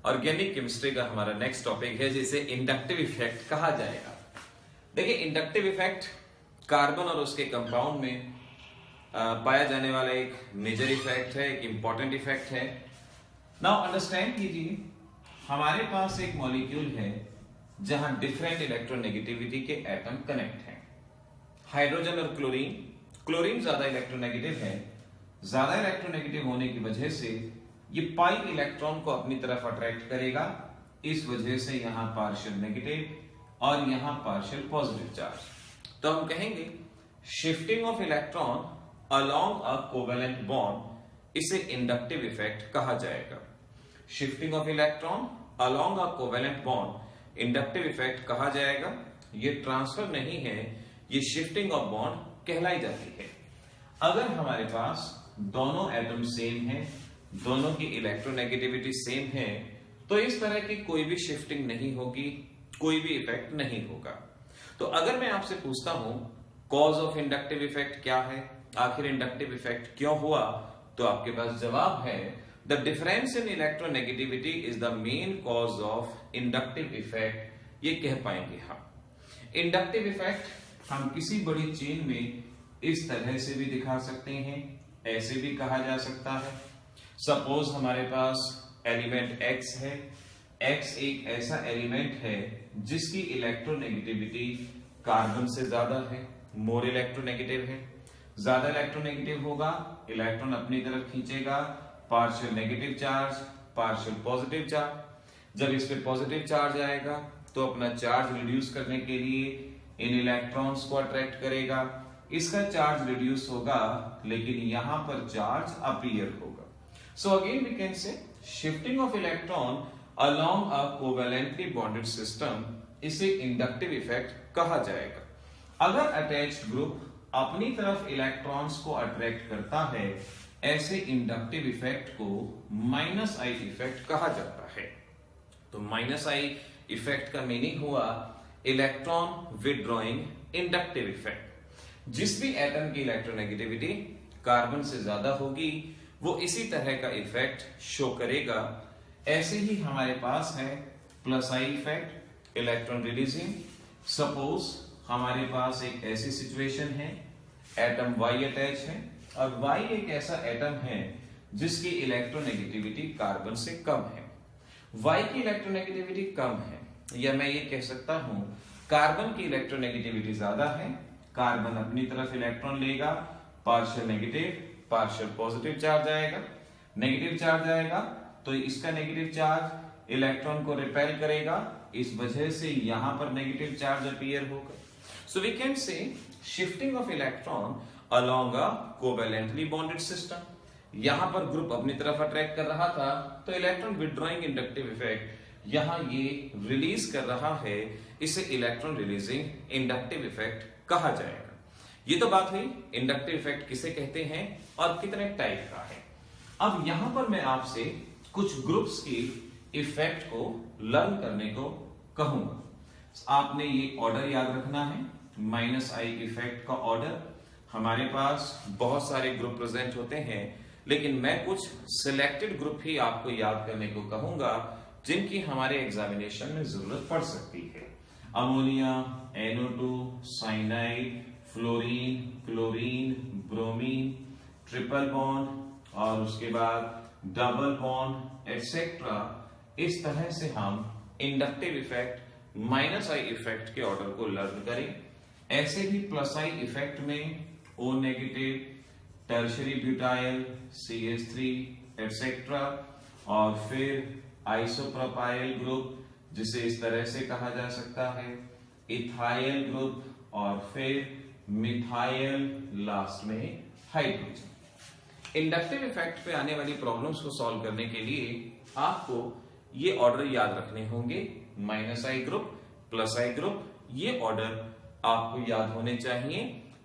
Organic chemistry का हमारा next topic है जिसे इंडक्टिव इफेक्ट कहा जाएगा। देखिए, इंडक्टिव इफेक्ट कार्बन और उसके कंपाउंड में पाया जाने वाला एक मेजर इफेक्ट है, एक इंपॉर्टेंट इफेक्ट है। नाउ अंडरस्टैंड कीजिए, हमारे पास एक मॉलिक्यूल है जहां डिफरेंट इलेक्ट्रोनेगेटिविटी के एटम कनेक्ट हैं। हाइड्रोजन और क्लोरीन ज्यादा इलेक्ट्रोनेगेटिव है। ज्यादा इलेक्ट्रोनेगेटिव होने की वजह से ये पाई इलेक्ट्रॉन को अपनी तरफ अट्रैक्ट करेगा। इस वजह से यहां पार्शियल नेगेटिव और यहां पार्शियल पॉजिटिव चार्ज। तो हम कहेंगे shifting of electron along a covalent bond, इसे इंडक्टिव इफेक्ट कहा जाएगा। Shifting of electron along a covalent bond inductive effect कहा जाएगा। ये ट्रांसफर नहीं है, ये शिफ्टिंग ऑफ बॉन्ड कहलाई जाती है। अगर हमारे पास दोनों एटम सेम है, दोनों की इलेक्ट्रोनेगेटिविटी सेम है, तो इस तरह की कोई भी शिफ्टिंग नहीं होगी, कोई भी इफेक्ट नहीं होगा। तो अगर मैं आपसे पूछता हूं कॉज ऑफ इंडक्टिव इफेक्ट क्या है, आखिर इंडक्टिव इफेक्ट क्यों हुआ, तो आपके पास जवाब है the difference in electronegativity is the main cause of inductive effect. ये कह पाएंगे हम। इंडक्टिव इफेक्ट हम किसी बड़ी चेन में इस तरह से भी दिखा सकते हैं, ऐसे भी कहा जा सकता है। सपोज हमारे पास एलिमेंट X है। X एक ऐसा एलिमेंट है जिसकी इलेक्ट्रोनेगेटिविटी कार्बन से ज्यादा है, मोर इलेक्ट्रोनेगेटिव है। ज्यादा इलेक्ट्रोनेगेटिव होगा, इलेक्ट्रॉन अपनी तरफ खींचेगा, partial negative charge, partial positive charge. जब इस पे पॉजिटिव चार्ज आएगा तो अपना चार्ज रिड्यूस करने के लिए इन इलेक्ट्रॉन्स को अट्रैक्ट करेगा। इसका चार्ज रिड्यूस होगा, लेकिन यहां पर चार्ज अपीयर होगा। So again we can say shifting of electron along a covalently bonded system, इसे इंडक्टिव इफेक्ट कहा जाएगा। अगर अटैच्ड ग्रुप अपनी तरफ इलेक्ट्रॉन्स को अट्रैक्ट करता है, ऐसे इंडक्टिव इफेक्ट को माइनस आई इफेक्ट कहा जाता है। तो माइनस आई इफेक्ट का मीनिंग हुआ इलेक्ट्रॉन विथड्रॉइंग इंडक्टिव इफेक्ट। जिस भी एटम की इलेक्ट्रोनेगेटिविटी कार्बन से ज्यादा होगी, वो इसी तरह का इफेक्ट शो करेगा। ऐसे ही हमारे पास है plus I effect, electron releasing. Suppose हमारे पास एक ऐसी सिचुएशन है, एटम Y अटैच है और Y एक ऐसा एटम है जिसकी इलेक्ट्रोनेगेटिविटी कार्बन से कम है। Y की इलेक्ट्रोनेगेटिविटी कम है, या मैं ये कह सकता हूं कार्बन की इलेक्ट्रोनेगेटिविटी ज्यादा है। कार्बन अपनी तरफ इलेक्ट्रॉन लेगा, partial negative partial positive charge आएगा। नेगेटिव चार्ज आएगा तो इसका नेगेटिव चार्ज इलेक्ट्रॉन को रिपेल करेगा, इस वजह से यहां पर नेगेटिव चार्ज अपीयर होगा। So we can say shifting of electron along a covalently bonded system. यहां पर ग्रुप अपनी तरफ अट्रैक्ट कर रहा था, तो इलेक्ट्रॉन विथड्रॉइंग इंडक्टिव इफेक्ट यहां ये रिलीज कर रहा है, इसे इलेक्ट्रॉन रिलीजिंग इंडक्टिव इफेक्ट कहा जाएगा। ये तो बात हुई इंडक्टिव इफेक्ट किसे कहते हैं और कितने टाइप का है। अब यहां पर मैं आपसे कुछ ग्रुप्स की इफेक्ट को लर्न करने को कहूंगा। आपने ये ऑर्डर याद रखना है, माइनस आई इफेक्ट का ऑर्डर। हमारे पास बहुत सारे ग्रुप प्रेजेंट होते हैं, लेकिन मैं कुछ सिलेक्टेड ग्रुप ही आपको याद करने को कहूंगा जिनकी हमारे एग्जामिनेशन में जरूरत पड़ सकती है। Ammonia, NO2, cyanide, fluorine, chlorine, bromine, triple bond और उसके बाद डबल बॉन्ड एटसेट्रा। इस तरह से हम inductive effect minus I effect के ऑर्डर को लर्न करें। ऐसे ही प्लस आई इफेक्ट में O negative, tertiary butyl, CH3 etcetera, और फिर आइसोप्रोपाइल ग्रुप जिसे इस तरह से कहा जा सकता है, इथाइल ग्रुप, और फिर मिथाइल, लास्ट में हाइड्रोजन। इंडक्टिव इफेक्ट पे आने वाली प्रॉब्लम्स को सॉल्व करने के लिए आपको ये ऑर्डर याद रखने होंगे, माइनस आई ग्रुप, प्लस आई ग्रुप। ये ऑर्डर आपको याद होने चाहिए,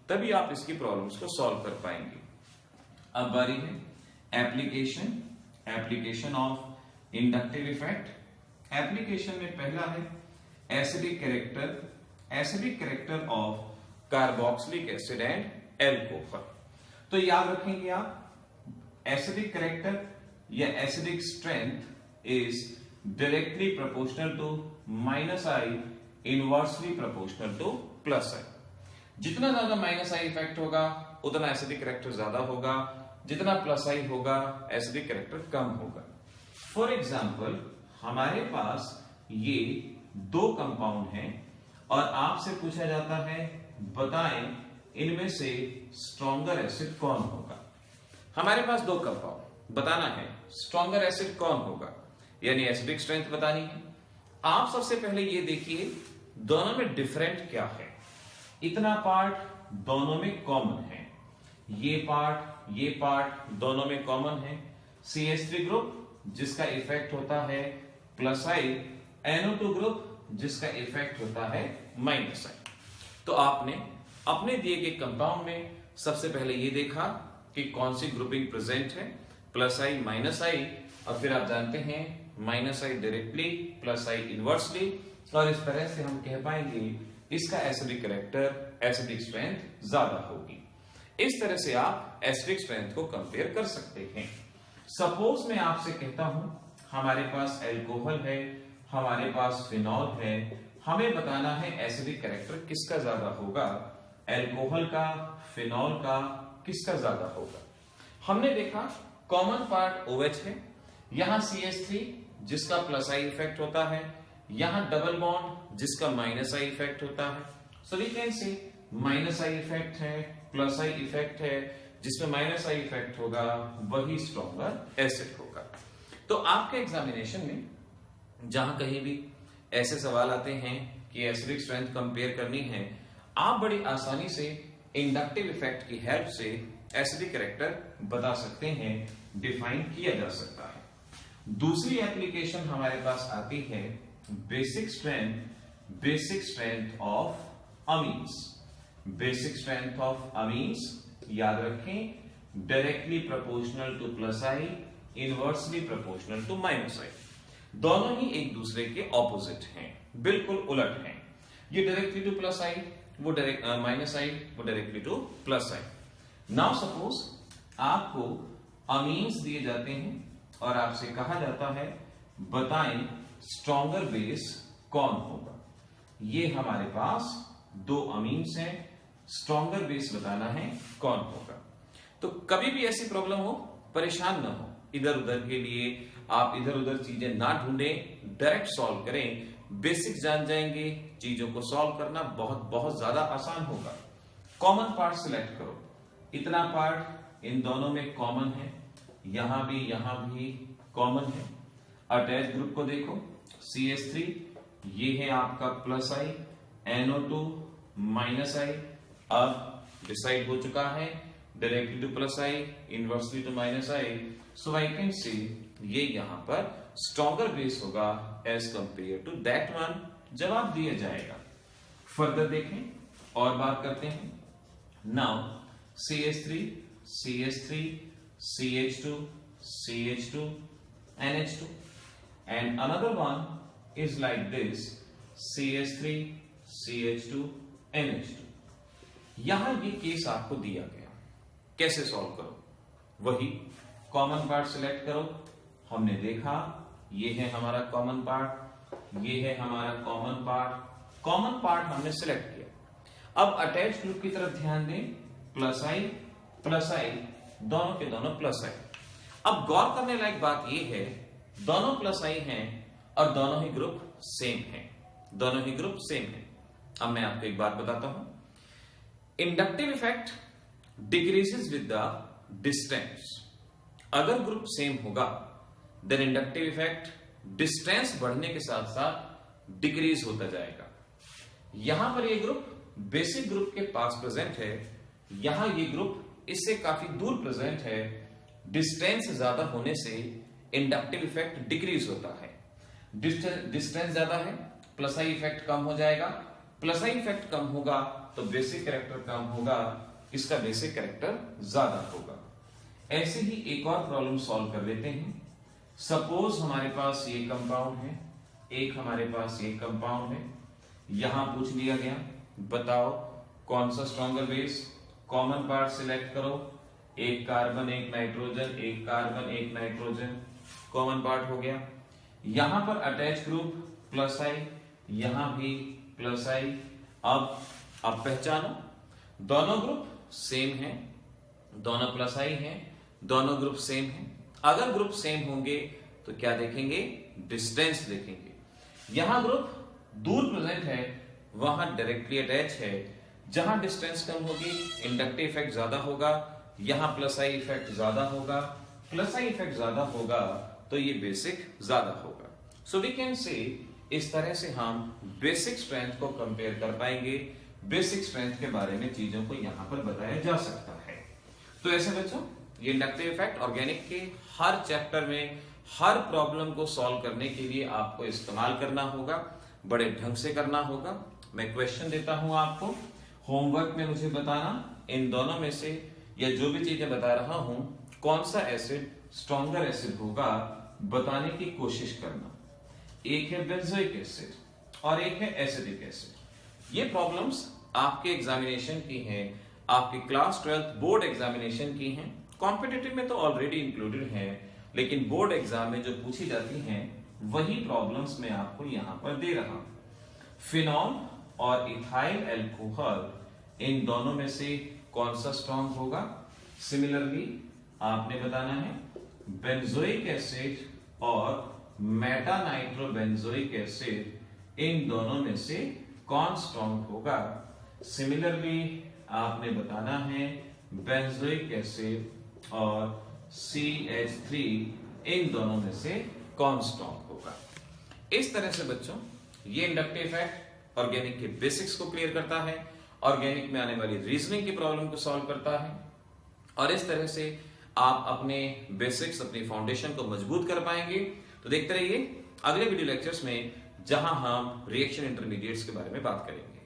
तभी आप इसकी प्रॉब्लम्स को सॉल्व कर पाएंगे। अब बारी है application of inductive effect. Application में पहला है acidic character of carboxylic acid and alcohol. तो याद रखेंगे आप, एसिडिक कैरेक्टर या acidic strength is directly proportional to minus I inversely proportional to plus I. जितना ज्यादा माइनस आई इफेक्ट होगा उतना एसिडिक कैरेक्टर ज्यादा होगा, जितना प्लस आई होगा एसिडिक कैरेक्टर कम होगा। फॉर एग्जाम्पल हमारे पास ये दो कंपाउंड हैं और आपसे पूछा जाता है बताएं इनमें से स्ट्रॉन्गर एसिड कौन होगा। हमारे पास दो कंपाउंड बताना है स्ट्रॉन्गर एसिड कौन होगा, यानी एसिडिक स्ट्रेंथ बतानी है। आप सबसे पहले ये देखिए दोनों में डिफरेंट क्या है। इतना पार्ट दोनों में कॉमन है, ये पार्ट दोनों में कॉमन है। CH3 ग्रुप जिसका इफेक्ट होता है प्लस आई, NO2 ग्रुप जिसका इफेक्ट होता है माइनस आई। तो आपने अपने दिए गए कंपाउंड में सबसे पहले ये देखा कि कौन सी ग्रुपिंग प्रेजेंट है, प्लस आई माइनस आई, और फिर आप जानते हैं minus I directly plus I inversely, और इस तरह से हम कह पाएंगे इसका एसिडिक कैरेक्टर एसिडिक स्ट्रेंथ ज्यादा होगी। इस तरह से आप एसिडिक स्ट्रेंथ को कंपेयर कर सकते हैं। सपोज मैं आपसे कहता हूं हमारे पास अल्कोहल है, हमारे पास फिनॉल है, हमें बताना है एसिडिक कैरेक्टर किसका ज्यादा होगा, अल्कोहल का, फिनॉल का, किसका ज्यादा होगा। हमने देखा कॉमन पार्ट OH है, यहां CH3 जिसका प्लस आई इफेक्ट होता है, यहां डबल बॉन्ड जिसका माइनस आई इफेक्ट होता है। So we can say minus I effect है, प्लस आई इफेक्ट है, जिसमें माइनस आई इफेक्ट होगा वही स्ट्रॉन्गर एसिड होगा। तो आपके एग्जामिनेशन में जहां कहीं भी ऐसे सवाल आते हैं कि एसिडिक स्ट्रेंथ कंपेयर करनी है, आप बड़ी आसानी से इंडक्टिव इफेक्ट की हेल्प से एसिडिक कैरेक्टर बता सकते हैं, डिफाइन किया जा सकता है। दूसरी एप्लीकेशन हमारे पास आती है basic strength of amines. Basic strength of amines याद रखें directly proportional to plus I, inversely proportional to minus I. दोनों ही एक दूसरे के ऑपोजिट हैं, बिल्कुल उलट हैं। ये डायरेक्टली टू प्लस आई, वो डायरेक्ट माइनस आई, वो directly to plus I. Now suppose आपको अमीन्स दिए जाते हैं और आपसे कहा जाता है बताएं स्ट्रॉन्गर बेस कौन होगा। ये हमारे पास दो अमीन्स हैं, स्ट्रॉन्गर बेस बताना है कौन होगा। तो कभी भी ऐसी प्रॉब्लम हो परेशान ना हो, इधर उधर के लिए आप इधर उधर चीजें ना ढूंढें, डायरेक्ट सॉल्व करें। बेसिक जान जाएंगे, चीजों को सॉल्व करना बहुत बहुत ज्यादा आसान होगा। कॉमन पार्ट सिलेक्ट करो, इतना पार्ट इन दोनों में कॉमन है, यहां भी कॉमन है। अटैच ग्रुप को देखो CH3 ये है आपका प्लस आई, NO2 माइनस आई। अब डिसाइड हो चुका है directly to plus I, inversely to minus I. So I can see ये यहां पर स्ट्रॉन्गर बेस होगा as compare to that one. जवाब दिया जाएगा। फर्दर देखें और बात करते हैं। Now CH3 CH2 CH2 NH2 and another one is like this CH3 CH2 NH2। यहां ये केस आपको दिया गया, कैसे सॉल्व करो? वही कॉमन पार्ट सिलेक्ट करो। हमने देखा ये है हमारा कॉमन पार्ट, ये है हमारा कॉमन पार्ट। कॉमन पार्ट हमने सिलेक्ट किया। अब अटैच ग्रुप की तरफ ध्यान दें, प्लस आई दोनों के दोनों प्लस आई। अब गौर करने लायक बात यह है दोनों प्लस आई हैं और दोनों ही ग्रुप सेम हैं, दोनों ही ग्रुप सेम हैं। अब मैं आपको एक बात बताता हूं, inductive effect decreases with the distance. अगर ग्रुप सेम होगा देन इंडक्टिव इफेक्ट डिस्टेंस बढ़ने के साथ साथ डिक्रीज होता जाएगा। यहां पर ये ग्रुप बेसिक ग्रुप के पास प्रेजेंट है, यहां ये ग्रुप इससे काफी दूर प्रेजेंट है। डिस्टेंस ज्यादा होने से इंडक्टिव इफेक्ट डिक्रीज होता है। डिस्टेंस ज्यादा है, प्लस आई इफेक्ट कम हो जाएगा। प्लस आई इफेक्ट कम होगा तो बेसिक कैरेक्टर कम होगा, इसका बेसिक कैरेक्टर ज्यादा होगा। ऐसे ही एक और प्रॉब्लम सॉल्व कर लेते हैं। सपोज हमारे पास ये कंपाउंड है, एक हमारे पास ये कंपाउंड है। यहां पूछ लिया गया बताओ कौन सा stronger base. Common part select करो, एक कार्बन एक नाइट्रोजन, एक कार्बन एक नाइट्रोजन, कॉमन पार्ट हो गया। यहां पर अटैच ग्रुप प्लस आई, यहां भी प्लस आई। अब पहचानो, दोनों ग्रुप सेम हैं, दोनों प्लस आई हैं, दोनों ग्रुप सेम हैं। अगर ग्रुप सेम होंगे तो क्या देखेंगे, डिस्टेंस देखेंगे। यहां ग्रुप दूर प्रेजेंट है, वहां डायरेक्टली अटैच है। जहां डिस्टेंस कम होगी इंडक्टिव इफेक्ट ज्यादा होगा, यहां प्लस आई इफेक्ट ज्यादा होगा, प्लस आई इफेक्ट ज्यादा होगा तो ये बेसिक ज्यादा होगा। सो वी कैन से इस तरह से हम बेसिक स्ट्रेंथ को कंपेयर कर पाएंगे। बेसिक स्ट्रेंथ के बारे में चीजों को यहां पर बताया जा सकता है। तो ऐसे बच्चों, ये इंडक्टिव इफेक्ट ऑर्गेनिक के हर चैप्टर में हर प्रॉब्लम को सॉल्व करने के लिए आपको इस्तेमाल करना होगा, बड़े ढंग से करना होगा। मैं क्वेश्चन देता हूं आपको, होमवर्क में मुझे बताना इन दोनों में से या जो भी चीजें बता रहा हूं कौन सा एसिड स्ट्रॉन्गर एसिड होगा बताने की कोशिश करना। एक है बेंजोइक एसिड और एक है एसिडिक एसिड। ये प्रॉब्लम्स आपके एग्जामिनेशन की हैं, आपकी क्लास 12 बोर्ड एग्जामिनेशन की हैं। कॉम्पिटिटिव में तो ऑलरेडी इंक्लूडेड है, लेकिन बोर्ड एग्जाम में जो पूछी जाती हैं वही प्रॉब्लम्स मैं आपको यहां पर दे रहा हूं। फिनॉल और इथाइल एल्कोहल, इन दोनों में से कौन सा स्ट्रॉन्ग होगा। सिमिलरली आपने बताना है बेंजोइक एसिड और मेटा नाइट्रोबेंजोइक एसिड, इन दोनों में से कौन स्ट्रॉन्ग होगा। सिमिलरली आपने बताना है बेंजोइक एसिड और CH3, इन दोनों में से कौन स्ट्रॉन्ग होगा। इस तरह से बच्चों ये इंडक्टिव इफेक्ट ऑर्गेनिक के बेसिक्स को क्लियर करता है, ऑर्गेनिक में आने वाली रीजनिंग की प्रॉब्लम को सॉल्व करता है, और इस तरह से आप अपने बेसिक्स, अपनी फाउंडेशन को मजबूत कर पाएंगे। तो देखते रहिए अगले वीडियो लेक्चर्स में, जहां हम रिएक्शन इंटरमीडिएट्स के बारे में बात करेंगे।